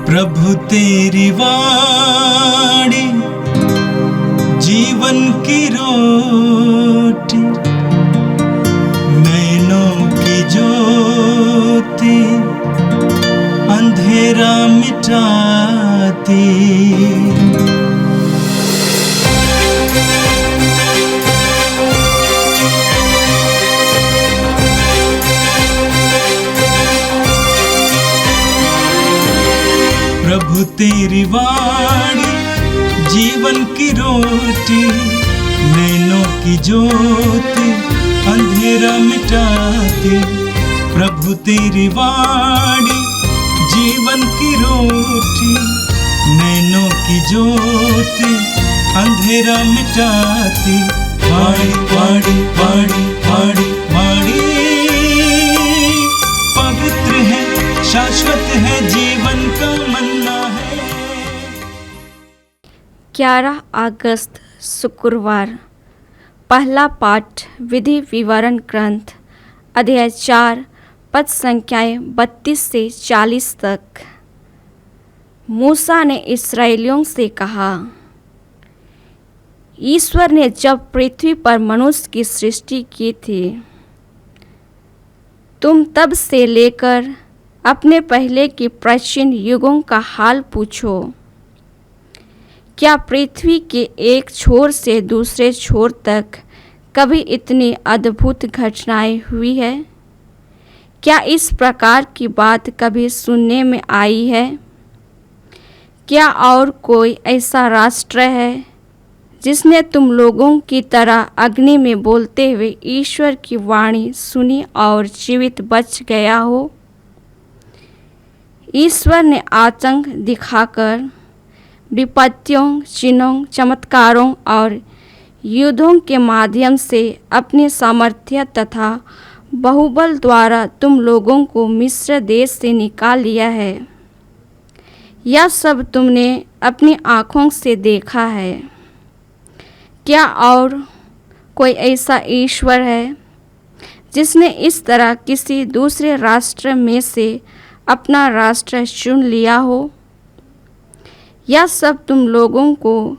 प्रभु तेरी वाणी जीवन की रोटी, नैनों की ज्योति अंधेरा मिटाती। प्रभु तेरी वाणी जीवन की रोटी, नैनों की ज्योति अंधेरा मिटाती। प्रभु तेरी वाणी जीवन की रोटी, नैनों की ज्योति अंधेरा मिटाती। वाणी वाणी वाणी वाणी वाणी पवित्र है, शाश्वत है, जीवन का मन्ना है। 11 अगस्त शुक्रवार। पहला पाठ विधि विवरण ग्रंथ अध्याय 4 पद संख्याएं 32 से 40 तक। मूसा ने इस्राएलियों से कहा, ईश्वर ने जब पृथ्वी पर मनुष्य की सृष्टि की थी, तुम तब से लेकर अपने पहले के प्राचीन युगों का हाल पूछो। क्या पृथ्वी के एक छोर से दूसरे छोर तक कभी इतनी अद्भुत घटनाएं हुई है? क्या इस प्रकार की बात कभी सुनने में आई है? क्या और कोई ऐसा राष्ट्र है जिसने तुम लोगों की तरह अग्नि में बोलते हुए ईश्वर की वाणी सुनी और जीवित बच गया हो? ईश्वर ने आतंक दिखाकर विपत्तियों, चिन्हों, चमत्कारों और युद्धों के माध्यम से अपने सामर्थ्य तथा बहुबल द्वारा तुम लोगों को मिस्र देश से निकाल लिया है। यह सब तुमने अपनी आँखों से देखा है। क्या और कोई ऐसा ईश्वर है जिसने इस तरह किसी दूसरे राष्ट्र में से अपना राष्ट्र चुन लिया हो? यह सब तुम लोगों को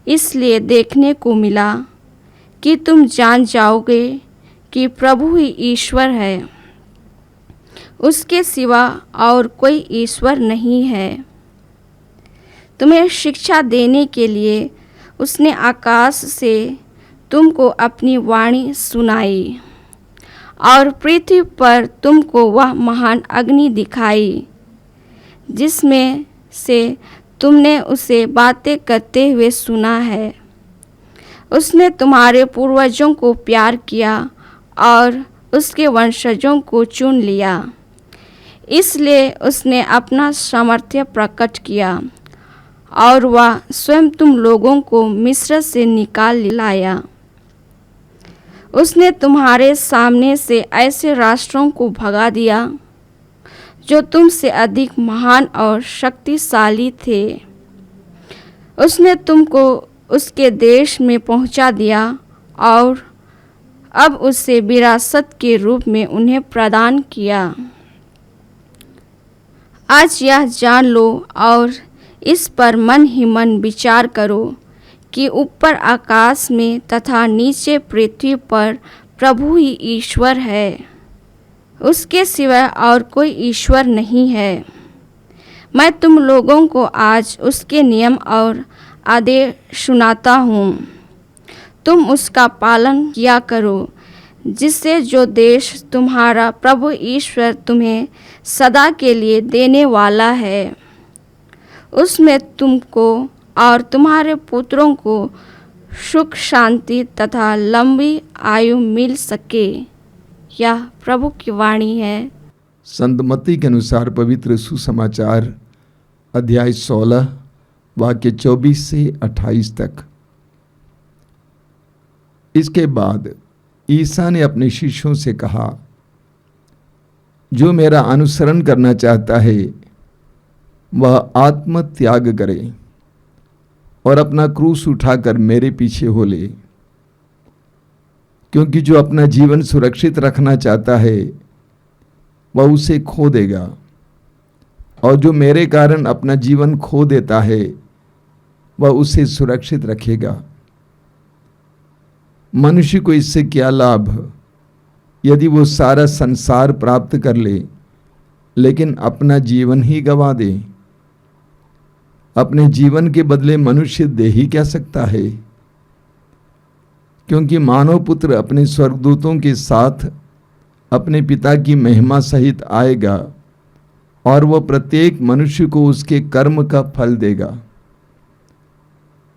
इसलिए देखने को मिला कि तुम जान जाओगे कि प्रभु ही ईश्वर है, उसके सिवा और कोई ईश्वर नहीं है। तुम्हें शिक्षा देने के लिए उसने आकाश से तुमको अपनी वाणी सुनाई और पृथ्वी पर तुमको वह महान अग्नि दिखाई जिसमें से तुमने उसे बातें करते हुए सुना है। उसने तुम्हारे पूर्वजों को प्यार किया और उसके वंशजों को चुन लिया। इसलिए उसने अपना सामर्थ्य प्रकट किया और वह स्वयं तुम लोगों को मिस्र से निकाल लाया। उसने तुम्हारे सामने से ऐसे राष्ट्रों को भगा दिया जो तुमसे अधिक महान और शक्तिशाली थे। उसने तुमको उसके देश में पहुंचा दिया और अब उसे विरासत के रूप में उन्हें प्रदान किया। आज यह जान लो और इस पर मन ही मन विचार करो कि ऊपर आकाश में तथा नीचे पृथ्वी पर प्रभु ही ईश्वर है, उसके सिवा और कोई ईश्वर नहीं है। मैं तुम लोगों को आज उसके नियम और आदेश सुनाता हूँ। तुम उसका पालन किया करो, जिससे जो देश तुम्हारा प्रभु ईश्वर तुम्हें सदा के लिए देने वाला है, उसमें तुमको और तुम्हारे पुत्रों को सुख, शांति तथा लंबी आयु मिल सके। यह प्रभु की वाणी है। संत मत्ती के अनुसार पवित्र सुसमाचार अध्याय 16 वाक्य 24 से 28 तक। इसके बाद ईसा ने अपने शिष्यों से कहा, जो मेरा अनुसरण करना चाहता है वह आत्म त्याग करे और अपना क्रूस उठाकर मेरे पीछे हो ले। क्योंकि जो अपना जीवन सुरक्षित रखना चाहता है वह उसे खो देगा, और जो मेरे कारण अपना जीवन खो देता है वह उसे सुरक्षित रखेगा। मनुष्य को इससे क्या लाभ यदि वो सारा संसार प्राप्त कर ले लेकिन अपना जीवन ही गंवा दे। अपने जीवन के बदले मनुष्य दे ही क्या सकता है, क्योंकि मानव पुत्र अपने स्वर्गदूतों के साथ अपने पिता की महिमा सहित आएगा और वह प्रत्येक मनुष्य को उसके कर्म का फल देगा।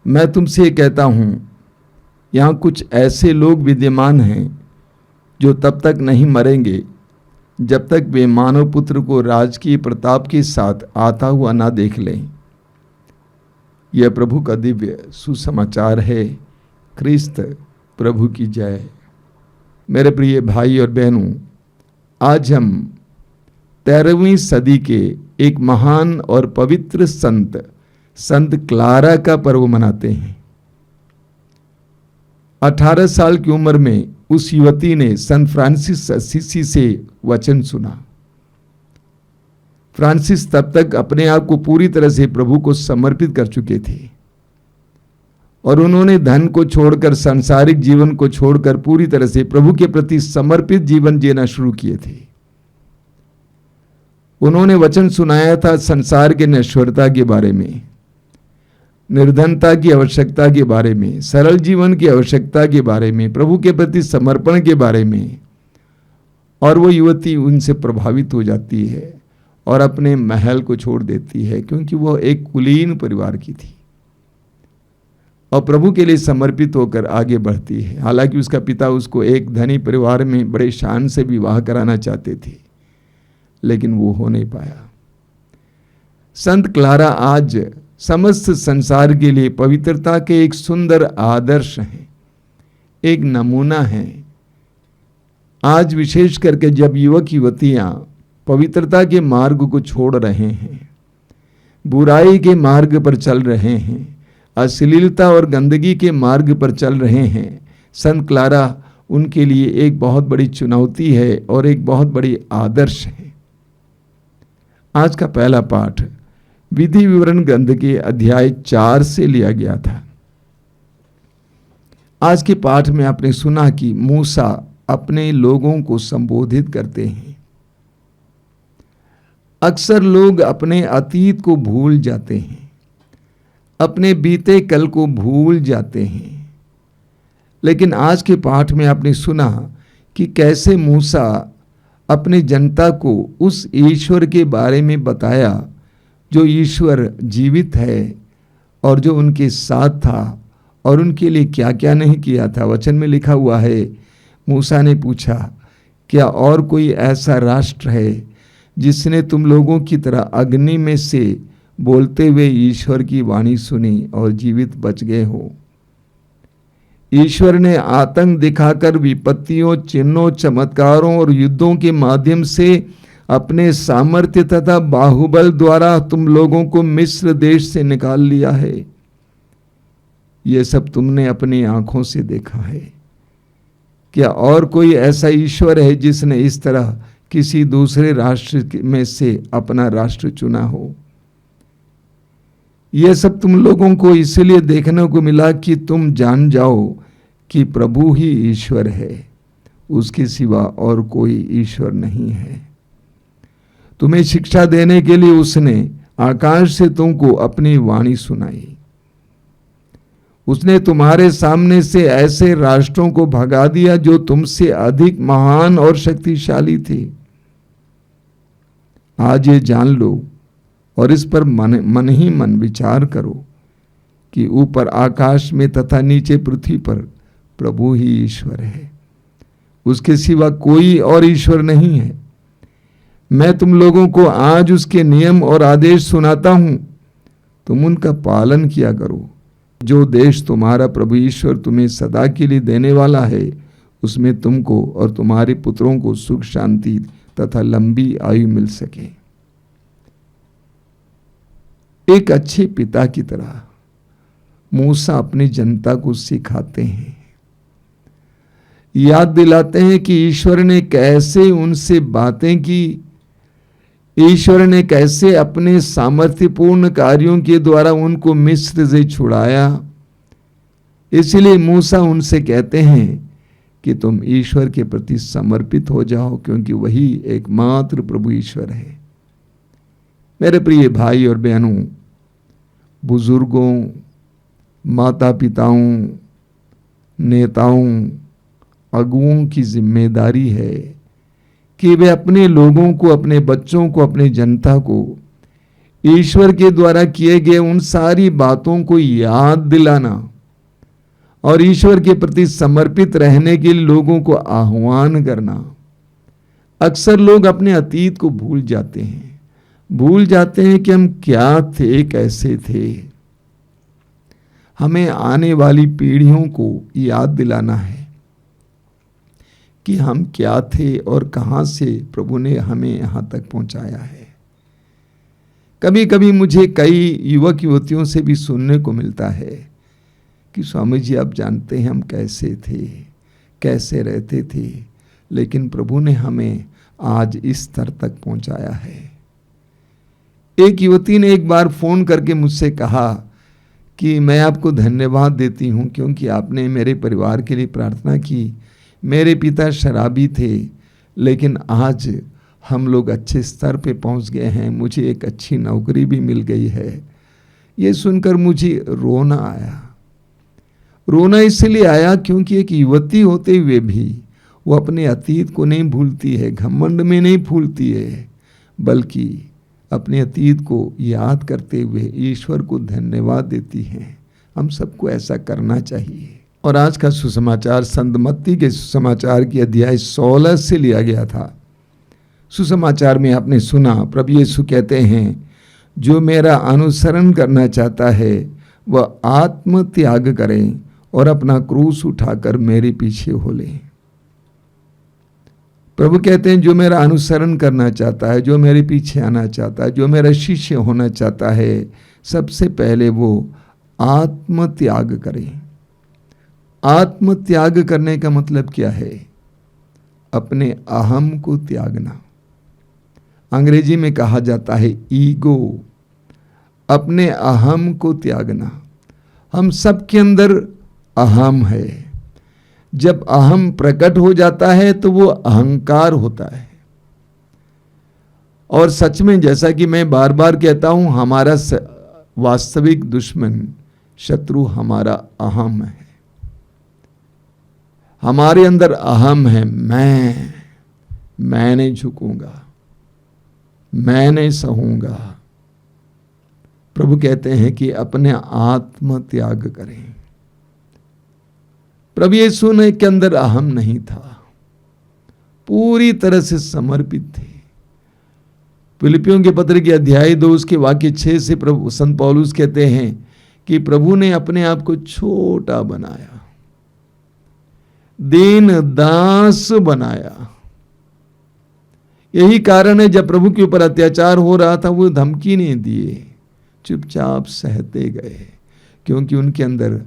मैं तुमसे कहता हूं, यहाँ कुछ ऐसे लोग विद्यमान हैं जो तब तक नहीं मरेंगे जब तक वे मानव पुत्र को राजकीय प्रताप के साथ आता हुआ ना देख लें। यह प्रभु का दिव्य सुसमाचार है। क्रिस्त प्रभु की जय। मेरे प्रिय भाई और बहनों, आज हम 13वीं सदी के एक महान और पवित्र संत क्लारा का पर्व मनाते हैं। 18 साल की उम्र में उस युवती ने संत फ्रांसिस असीसी से वचन सुना। फ्रांसिस तब तक अपने आप को पूरी तरह से प्रभु को समर्पित कर चुके थे और उन्होंने धन को छोड़कर, सांसारिक जीवन को छोड़कर पूरी तरह से प्रभु के प्रति समर्पित जीवन जीना शुरू किए थे। उन्होंने वचन सुनाया था संसार के नश्वरता के बारे में, निर्धनता की आवश्यकता के बारे में, सरल जीवन की आवश्यकता के बारे में, प्रभु के प्रति समर्पण के बारे में। और वो युवती उनसे प्रभावित हो जाती है और अपने महल को छोड़ देती है, क्योंकि वो एक कुलीन परिवार की थी और प्रभु के लिए समर्पित होकर आगे बढ़ती है। हालांकि उसका पिता उसको एक धनी परिवार में बड़े शान से विवाह कराना चाहते थे, लेकिन वो हो नहीं पाया। संत क्लारा आज समस्त संसार के लिए पवित्रता के एक सुंदर आदर्श हैं, एक नमूना हैं। आज विशेष करके जब युवक युवतियां पवित्रता के मार्ग को छोड़ रहे हैं, बुराई के मार्ग पर चल रहे हैं, अश्लीलता और गंदगी के मार्ग पर चल रहे हैं, संत क्लारा उनके लिए एक बहुत बड़ी चुनौती है और एक बहुत बड़ी आदर्श है। आज का पहला पाठ विधि विवरण ग्रंथ के अध्याय 4 से लिया गया था। आज के पाठ में आपने सुना कि मूसा अपने लोगों को संबोधित करते हैं। अक्सर लोग अपने अतीत को भूल जाते हैं, अपने बीते कल को भूल जाते हैं, लेकिन आज के पाठ में आपने सुना कि कैसे मूसा अपने जनता को उस ईश्वर के बारे में बताया जो ईश्वर जीवित है और जो उनके साथ था और उनके लिए क्या क्या नहीं किया था। वचन में लिखा हुआ है, मूसा ने पूछा, क्या और कोई ऐसा राष्ट्र है जिसने तुम लोगों की तरह अग्नि में से बोलते हुए ईश्वर की वाणी सुनी और जीवित बच गए हो। ईश्वर ने आतंक दिखाकर विपत्तियों, चिन्हों, चमत्कारों और युद्धों के माध्यम से अपने सामर्थ्य तथा बाहुबल द्वारा तुम लोगों को मिस्र देश से निकाल लिया है। यह सब तुमने अपनी आंखों से देखा है। क्या और कोई ऐसा ईश्वर है जिसने इस तरह किसी दूसरे राष्ट्र में से अपना राष्ट्र चुना हो? यह सब तुम लोगों को इसलिए देखने को मिला कि तुम जान जाओ कि प्रभु ही ईश्वर है, उसके सिवा और कोई ईश्वर नहीं है। तुम्हें शिक्षा देने के लिए उसने आकाश से तुमको अपनी वाणी सुनाई। उसने तुम्हारे सामने से ऐसे राष्ट्रों को भगा दिया जो तुमसे अधिक महान और शक्तिशाली थे। आज ये जान लो और इस पर मन ही मन विचार करो कि ऊपर आकाश में तथा नीचे पृथ्वी पर प्रभु ही ईश्वर है, उसके सिवा कोई और ईश्वर नहीं है। मैं तुम लोगों को आज उसके नियम और आदेश सुनाता हूं, तुम उनका पालन किया करो। जो देश तुम्हारा प्रभु ईश्वर तुम्हें सदा के लिए देने वाला है, उसमें तुमको और तुम्हारे पुत्रों को सुख, शांति तथा लंबी आयु मिल सके। एक अच्छे पिता की तरह मूसा अपनी जनता को सिखाते हैं, याद दिलाते हैं कि ईश्वर ने कैसे उनसे बातें की, ईश्वर ने कैसे अपने सामर्थ्यपूर्ण कार्यों के द्वारा उनको मिस्र से छुड़ाया। इसलिए मूसा उनसे कहते हैं कि तुम ईश्वर के प्रति समर्पित हो जाओ, क्योंकि वही एकमात्र प्रभु ईश्वर है। मेरे प्रिय भाई और बहनों, बुजुर्गों, माता पिताओं, नेताओं, अगुओं की जिम्मेदारी है कि वे अपने लोगों को, अपने बच्चों को, अपने जनता को ईश्वर के द्वारा किए गए उन सारी बातों को याद दिलाना और ईश्वर के प्रति समर्पित रहने के लिए लोगों को आह्वान करना। अक्सर लोग अपने अतीत को भूल जाते हैं कि हम क्या थे, कैसे थे। हमें आने वाली पीढ़ियों को याद दिलाना है कि हम क्या थे और कहां से प्रभु ने हमें यहां तक पहुंचाया है। कभी कभी मुझे कई युवक युवतियों से भी सुनने को मिलता है कि स्वामी जी, आप जानते हैं हम कैसे थे, कैसे रहते थे, लेकिन प्रभु ने हमें आज इस स्तर तक पहुंचाया है। एक युवती ने एक बार फोन करके मुझसे कहा कि मैं आपको धन्यवाद देती हूं क्योंकि आपने मेरे परिवार के लिए प्रार्थना की। मेरे पिता शराबी थे, लेकिन आज हम लोग अच्छे स्तर पे पहुंच गए हैं, मुझे एक अच्छी नौकरी भी मिल गई है। ये सुनकर मुझे रोना आया। रोना इसलिए आया क्योंकि एक युवती होते हुए भी वो अपने अतीत को नहीं भूलती है, घमंड में नहीं भूलती है, बल्कि अपने अतीत को याद करते हुए ईश्वर को धन्यवाद देती हैं। हम सबको ऐसा करना चाहिए। और आज का सुसमाचार संत मत्ती के सुसमाचार की अध्याय 16 से लिया गया था। सुसमाचार में आपने सुना, प्रभु यीशु कहते हैं, जो मेरा अनुसरण करना चाहता है वह आत्म त्याग करे और अपना क्रूस उठाकर मेरे पीछे हो ले। प्रभु कहते हैं, जो मेरा अनुसरण करना चाहता है, जो मेरे पीछे आना चाहता है, जो मेरा शिष्य होना चाहता है, सबसे पहले वो आत्म त्याग करे। आत्म त्याग करने का मतलब क्या है? अपने अहम को त्यागना। अंग्रेजी में कहा जाता है ईगो, अपने अहम को त्यागना। हम सबके अंदर अहम है। जब अहम प्रकट हो जाता है तो वो अहंकार होता है। और सच में, जैसा कि मैं बार बार कहता हूं, हमारा वास्तविक दुश्मन, शत्रु हमारा अहम है। हमारे अंदर अहम है, मैं नहीं झुकूंगा, मैं नहीं सहूंगा। प्रभु कहते हैं कि अपने आत्म त्याग करें। प्रभु यीशु ने के अंदर अहम नहीं था, पूरी तरह से समर्पित थे। फिलिपियों के पत्र के अध्याय 2 उसके वाक्य 6 से प्रभु संत पौलुस कहते हैं कि प्रभु ने अपने आप को छोटा बनाया, दीन दास बनाया। यही कारण है जब प्रभु के ऊपर अत्याचार हो रहा था वो धमकी नहीं दिए, चुपचाप सहते गए, क्योंकि उनके अंदर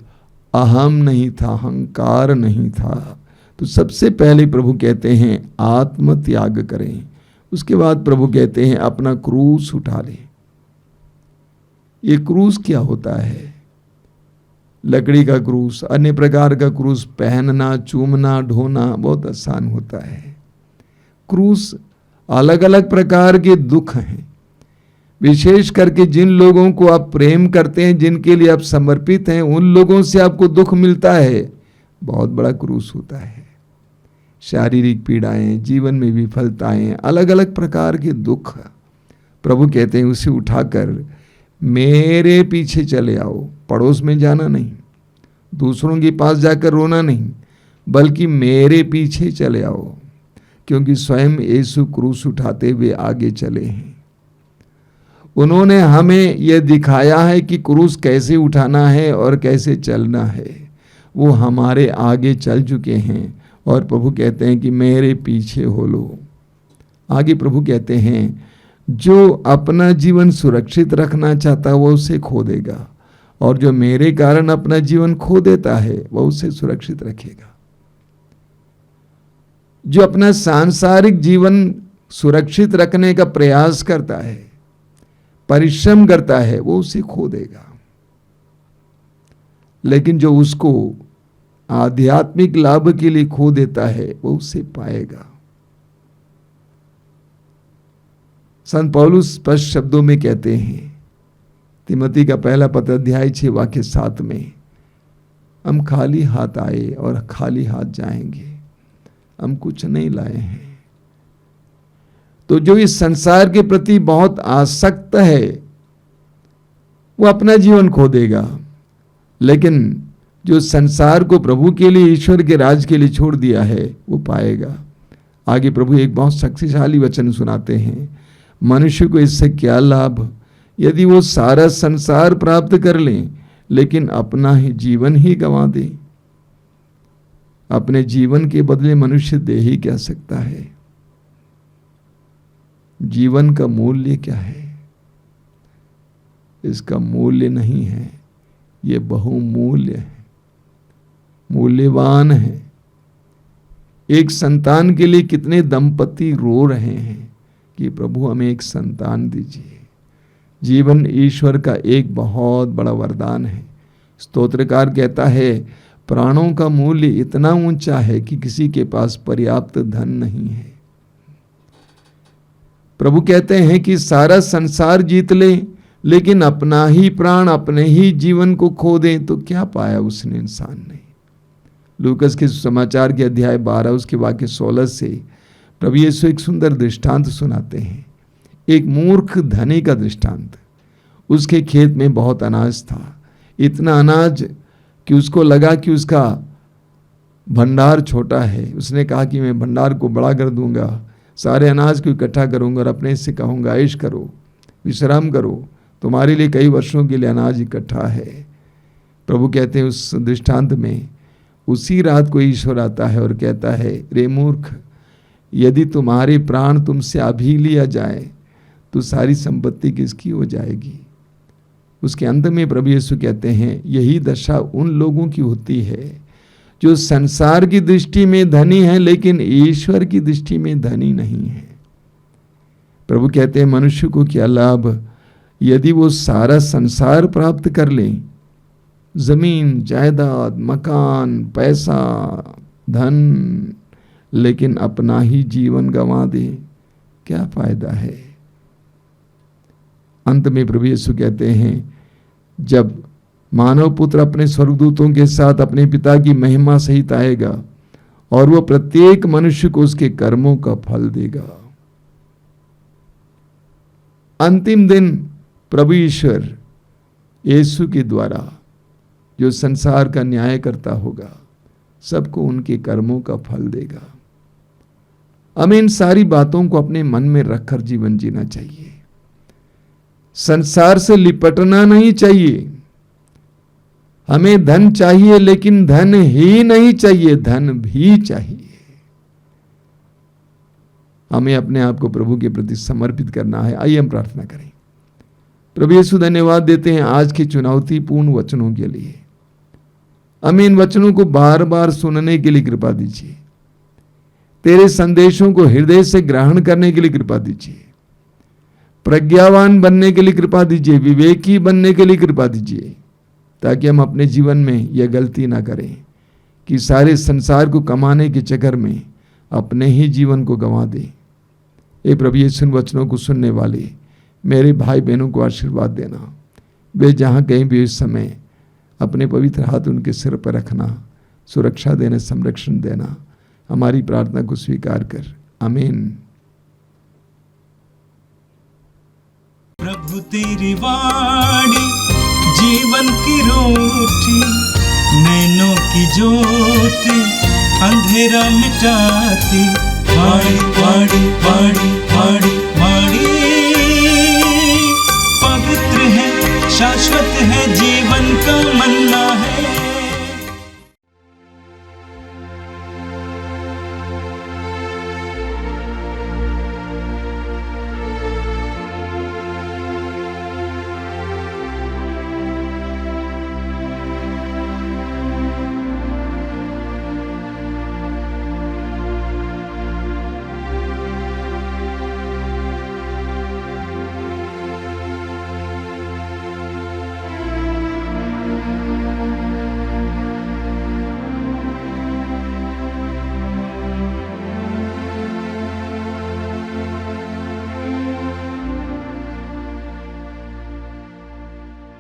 अहम नहीं था, अहंकार नहीं था। तो सबसे पहले प्रभु कहते हैं आत्म त्याग करें। उसके बाद प्रभु कहते हैं अपना क्रूस उठा लें। ये क्रूस क्या होता है? लकड़ी का क्रूस, अन्य प्रकार का क्रूस पहनना, चूमना, ढोना बहुत आसान होता है। क्रूस अलग अलग प्रकार के दुख हैं। विशेष करके जिन लोगों को आप प्रेम करते हैं, जिनके लिए आप समर्पित हैं, उन लोगों से आपको दुख मिलता है, बहुत बड़ा क्रूस होता है। शारीरिक पीड़ाएं, जीवन में विफलताएं, अलग अलग प्रकार के दुख। प्रभु कहते हैं उसे उठाकर मेरे पीछे चले आओ। पड़ोस में जाना नहीं, दूसरों के पास जाकर रोना नहीं, बल्कि मेरे पीछे चले आओ, क्योंकि स्वयं यीशु क्रूस उठाते हुए आगे चले हैं। उन्होंने हमें यह दिखाया है कि क्रूस कैसे उठाना है और कैसे चलना है। वो हमारे आगे चल चुके हैं और प्रभु कहते हैं कि मेरे पीछे हो लो। आगे प्रभु कहते हैं जो अपना जीवन सुरक्षित रखना चाहता है वो उसे खो देगा, और जो मेरे कारण अपना जीवन खो देता है वह उसे सुरक्षित रखेगा। जो अपना सांसारिक जीवन सुरक्षित रखने का प्रयास करता है, परिश्रम करता है, वो उसे खो देगा। लेकिन जो उसको आध्यात्मिक लाभ के लिए खो देता है, वो उसे पाएगा। संत पौलुस स्पष्ट शब्दों में कहते हैं, तिमोथी का पहला पत्र अध्याय 6 वाक्य 7 में, हम खाली हाथ आए और खाली हाथ जाएंगे, हम कुछ नहीं लाए हैं। तो जो इस संसार के प्रति बहुत आसक्त है, वो अपना जीवन खो देगा। लेकिन जो संसार को प्रभु के लिए, ईश्वर के राज के लिए छोड़ दिया है, वो पाएगा। आगे प्रभु एक बहुत शक्तिशाली वचन सुनाते हैं, मनुष्य को इससे क्या लाभ यदि वो सारा संसार प्राप्त कर लें लेकिन अपना ही जीवन ही गंवा दे। अपने जीवन के बदले मनुष्य दे ही क्या सकता है? जीवन का मूल्य क्या है? इसका मूल्य नहीं है, ये बहुमूल्य है, मूल्यवान है। एक संतान के लिए कितने दंपति रो रहे हैं कि प्रभु हमें एक संतान दीजिए। जीवन ईश्वर का एक बहुत बड़ा वरदान है। स्तोत्रकार कहता है, प्राणों का मूल्य इतना ऊंचा है कि किसी के पास पर्याप्त धन नहीं है। प्रभु कहते हैं कि सारा संसार जीत ले लेकिन अपना ही प्राण, अपने ही जीवन को खो दे तो क्या पाया उसने, इंसान ने। लूकस के समाचार के अध्याय 12 उसके वाक्य 16 से प्रभु यीशु एक सुंदर दृष्टांत सुनाते हैं, एक मूर्ख धनी का दृष्टांत। उसके खेत में बहुत अनाज था, इतना अनाज कि उसको लगा कि उसका भंडार छोटा है। उसने कहा कि मैं भंडार को बड़ा कर दूंगा, सारे अनाज को इकट्ठा करूंगा और अपने से कहूंगा, ऐश करो, विश्राम करो, तुम्हारे लिए कई वर्षों के लिए अनाज इकट्ठा है। प्रभु कहते हैं उस दृष्टांत में उसी रात को ईश्वर आता है और कहता है, रे मूर्ख, यदि तुम्हारे प्राण तुमसे अभी लिया जाए तो सारी संपत्ति किसकी हो जाएगी। उसके अंत में प्रभु यीशु कहते हैं, यही दशा उन लोगों की होती है जो संसार की दृष्टि में धनी है लेकिन ईश्वर की दृष्टि में धनी नहीं है। प्रभु कहते हैं, मनुष्य को क्या लाभ यदि वो सारा संसार प्राप्त कर ले, जमीन, जायदाद, मकान, पैसा, धन, लेकिन अपना ही जीवन गंवा दे, क्या फायदा है। अंत में प्रभु यीशु कहते हैं, जब मानव पुत्र अपने स्वर्गदूतों के साथ अपने पिता की महिमा सहित आएगा और वो प्रत्येक मनुष्य को उसके कर्मों का फल देगा। अंतिम दिन प्रभु ईश्वर यीशु के द्वारा जो संसार का न्याय करता होगा, सबको उनके कर्मों का फल देगा। हमें इन सारी बातों को अपने मन में रखकर जीवन जीना चाहिए। संसार से लिपटना नहीं चाहिए। हमें धन चाहिए लेकिन धन ही नहीं चाहिए, धन भी चाहिए। हमें अपने आप को प्रभु के प्रति समर्पित करना है। आइए हम प्रार्थना करें। प्रभु यीशु, धन्यवाद देते हैं आज के चुनौतीपूर्ण वचनों के लिए। हमें इन वचनों को बार बार सुनने के लिए कृपा दीजिए। तेरे संदेशों को हृदय से ग्रहण करने के लिए कृपा दीजिए। प्रज्ञावान बनने के लिए कृपा दीजिए, विवेकी बनने के लिए कृपा दीजिए, ताकि हम अपने जीवन में यह गलती ना करें कि सारे संसार को कमाने के चक्कर में अपने ही जीवन को गंवा दें। ये प्रभु यीशु वचनों को सुनने वाले मेरे भाई बहनों को आशीर्वाद देना। वे जहाँ कहीं भी इस समय अपने पवित्र हाथ उनके सिर पर रखना, सुरक्षा देना, संरक्षण देना। हमारी प्रार्थना को स्वीकार कर, आमीन। प्रभु तेरी वाणी जीवन की रोटी, नैनों की ज्योति अंधेरा मिटाती। वाणी वाणी वाणी वाणी वाणी